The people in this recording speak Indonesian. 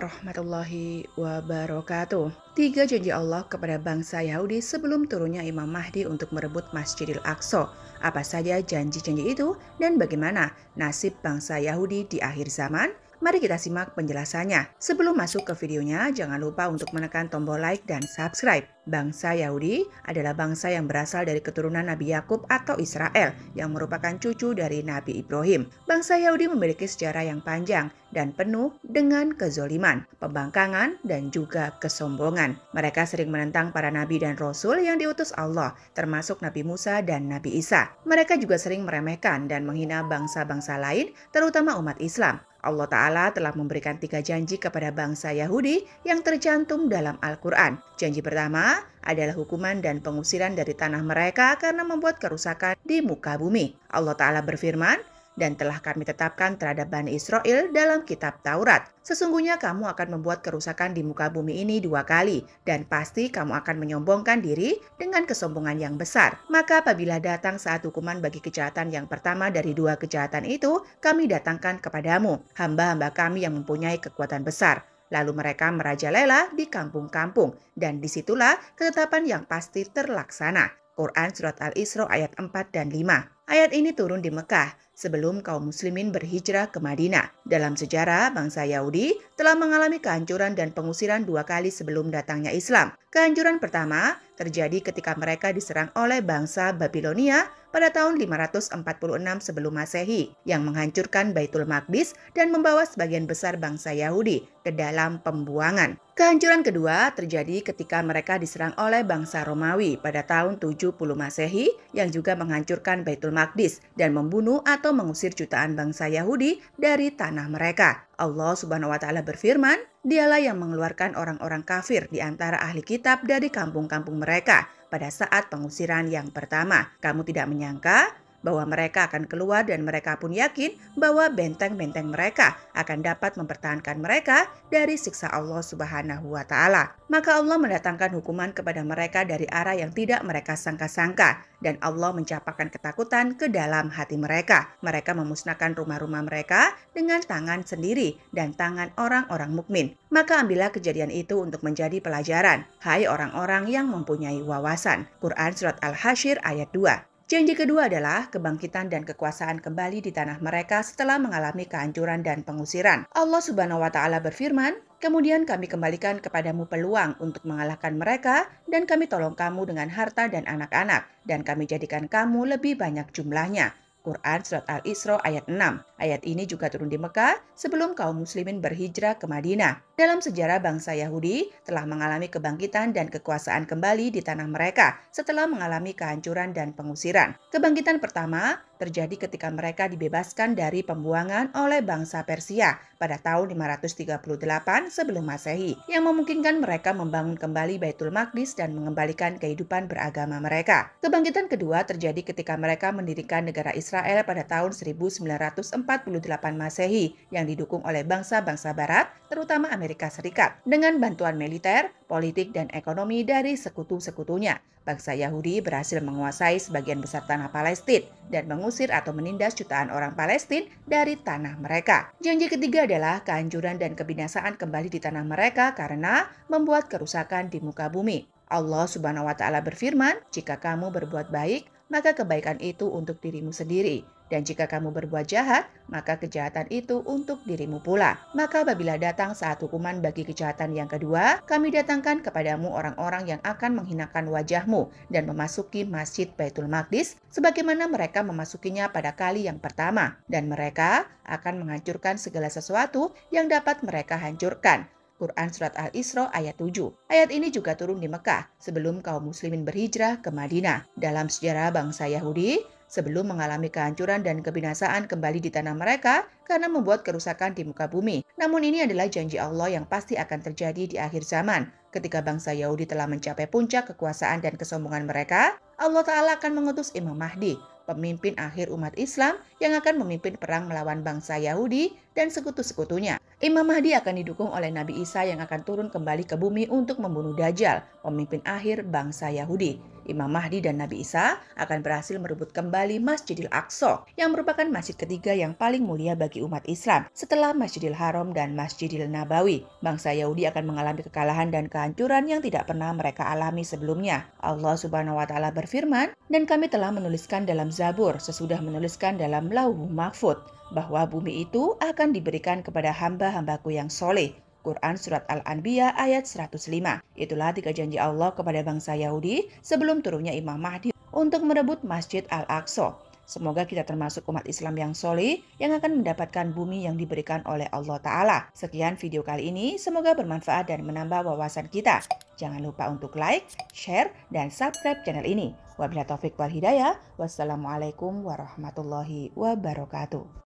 warahmatullahi wabarakatuh. Tiga janji Allah kepada bangsa Yahudi sebelum turunnya Imam Mahdi untuk merebut Masjidil Aqsa. Apa saja janji-janji itu dan bagaimana nasib bangsa Yahudi di akhir zaman? Mari kita simak penjelasannya. Sebelum masuk ke videonya, jangan lupa untuk menekan tombol like dan subscribe. Bangsa Yahudi adalah bangsa yang berasal dari keturunan Nabi Yakub atau Israel yang merupakan cucu dari Nabi Ibrahim. Bangsa Yahudi memiliki sejarah yang panjang dan penuh dengan kezoliman, pembangkangan, dan juga kesombongan. Mereka sering menentang para nabi dan rasul yang diutus Allah, termasuk Nabi Musa dan Nabi Isa. Mereka juga sering meremehkan dan menghina bangsa-bangsa lain, terutama umat Islam. Allah Ta'ala telah memberikan 3 janji kepada bangsa Yahudi yang tercantum dalam Al-Quran. Janji pertama adalah hukuman dan pengusiran dari tanah mereka karena membuat kerusakan di muka bumi. Allah Ta'ala berfirman, "Dan telah kami tetapkan terhadap Bani Israel dalam kitab Taurat. Sesungguhnya kamu akan membuat kerusakan di muka bumi ini 2 kali, dan pasti kamu akan menyombongkan diri dengan kesombongan yang besar. Maka apabila datang saat hukuman bagi kejahatan yang pertama dari 2 kejahatan itu, kami datangkan kepadamu hamba-hamba kami yang mempunyai kekuatan besar. Lalu mereka merajalela di kampung-kampung, dan disitulah ketetapan yang pasti terlaksana." Quran Surat Al-Isra ayat 4 dan 5. Ayat ini turun di Mekah sebelum kaum muslimin berhijrah ke Madinah. Dalam sejarah, bangsa Yahudi telah mengalami kehancuran dan pengusiran 2 kali sebelum datangnya Islam. Kehancuran pertama terjadi ketika mereka diserang oleh bangsa Babilonia pada tahun 546 sebelum Masehi yang menghancurkan Baitul Maqdis dan membawa sebagian besar bangsa Yahudi ke dalam pembuangan. Kehancuran kedua terjadi ketika mereka diserang oleh bangsa Romawi pada tahun 70 Masehi yang juga menghancurkan Baitul Maqdis dan membunuh atau mengusir jutaan bangsa Yahudi dari tanah mereka. Allah Subhanahu wa Ta'ala berfirman, "Dialah yang mengeluarkan orang-orang kafir di antara ahli kitab dari kampung-kampung mereka pada saat pengusiran yang pertama. Kamu tidak menyangka bahwa mereka akan keluar dan mereka pun yakin bahwa benteng-benteng mereka akan dapat mempertahankan mereka dari siksa Allah Subhanahu wa Ta'ala. Maka Allah mendatangkan hukuman kepada mereka dari arah yang tidak mereka sangka-sangka, dan Allah mencampakkan ketakutan ke dalam hati mereka. Mereka memusnahkan rumah-rumah mereka dengan tangan sendiri dan tangan orang-orang mukmin. Maka ambillah kejadian itu untuk menjadi pelajaran, hai orang-orang yang mempunyai wawasan." Quran Surat Al-Hasyr ayat 2. Janji kedua adalah kebangkitan dan kekuasaan kembali di tanah mereka setelah mengalami kehancuran dan pengusiran. Allah Subhanahu wa Ta'ala berfirman, "Kemudian kami kembalikan kepadamu peluang untuk mengalahkan mereka, dan kami tolong kamu dengan harta dan anak-anak, dan kami jadikan kamu lebih banyak jumlahnya." Quran Surat Al-Isra ayat 6. Ayat ini juga turun di Mekah sebelum kaum muslimin berhijrah ke Madinah. Dalam sejarah, bangsa Yahudi telah mengalami kebangkitan dan kekuasaan kembali di tanah mereka setelah mengalami kehancuran dan pengusiran. Kebangkitan pertama terjadi ketika mereka dibebaskan dari pembuangan oleh bangsa Persia pada tahun 538 sebelum Masehi, yang memungkinkan mereka membangun kembali Baitul Maqdis dan mengembalikan kehidupan beragama mereka. Kebangkitan kedua terjadi ketika mereka mendirikan negara Israel pada tahun 1948 Masehi yang didukung oleh bangsa-bangsa Barat, terutama Amerika Serikat, dengan bantuan militer, politik, dan ekonomi dari sekutu-sekutunya. Bangsa Yahudi berhasil menguasai sebagian besar tanah Palestina dan mengusir atau menindas jutaan orang Palestina dari tanah mereka. Janji ketiga adalah kehancuran dan kebinasaan kembali di tanah mereka karena membuat kerusakan di muka bumi. Allah Subhanahu wa Ta'ala berfirman, "Jika kamu berbuat baik, maka kebaikan itu untuk dirimu sendiri. Dan jika kamu berbuat jahat, maka kejahatan itu untuk dirimu pula. Maka apabila datang saat hukuman bagi kejahatan yang kedua, kami datangkan kepadamu orang-orang yang akan menghinakan wajahmu dan memasuki Masjid Baitul Maqdis sebagaimana mereka memasukinya pada kali yang pertama. Dan mereka akan menghancurkan segala sesuatu yang dapat mereka hancurkan." Quran Surat Al-Isra ayat 7. Ayat ini juga turun di Mekah sebelum kaum muslimin berhijrah ke Madinah. Dalam sejarah bangsa Yahudi, sebelum mengalami kehancuran dan kebinasaan kembali di tanah mereka karena membuat kerusakan di muka bumi. Namun ini adalah janji Allah yang pasti akan terjadi di akhir zaman. Ketika bangsa Yahudi telah mencapai puncak kekuasaan dan kesombongan mereka, Allah Ta'ala akan mengutus Imam Mahdi, pemimpin akhir umat Islam yang akan memimpin perang melawan bangsa Yahudi dan sekutu-sekutunya. Imam Mahdi akan didukung oleh Nabi Isa yang akan turun kembali ke bumi untuk membunuh Dajjal, pemimpin akhir bangsa Yahudi. Imam Mahdi dan Nabi Isa akan berhasil merebut kembali Masjidil Aqsa, yang merupakan masjid ketiga yang paling mulia bagi umat Islam setelah Masjidil Haram dan Masjidil Nabawi. Bangsa Yahudi akan mengalami kekalahan dan kehancuran yang tidak pernah mereka alami sebelumnya. Allah Subhanahu wa Ta'ala berfirman, "Dan kami telah menuliskan dalam Zabur sesudah menuliskan dalam Lauh Mahfuz bahwa bumi itu akan diberikan kepada hamba-hambaku yang soleh." Quran Surat Al-Anbiya ayat 105. Itulah 3 janji Allah kepada bangsa Yahudi sebelum turunnya Imam Mahdi untuk merebut Masjid Al-Aqsa. Semoga kita termasuk umat Islam yang soleh yang akan mendapatkan bumi yang diberikan oleh Allah Ta'ala. Sekian video kali ini, semoga bermanfaat dan menambah wawasan kita. Jangan lupa untuk like, share, dan subscribe channel ini. Wabillahi taufiq wal hidayah. Wassalamualaikum warahmatullahi wabarakatuh.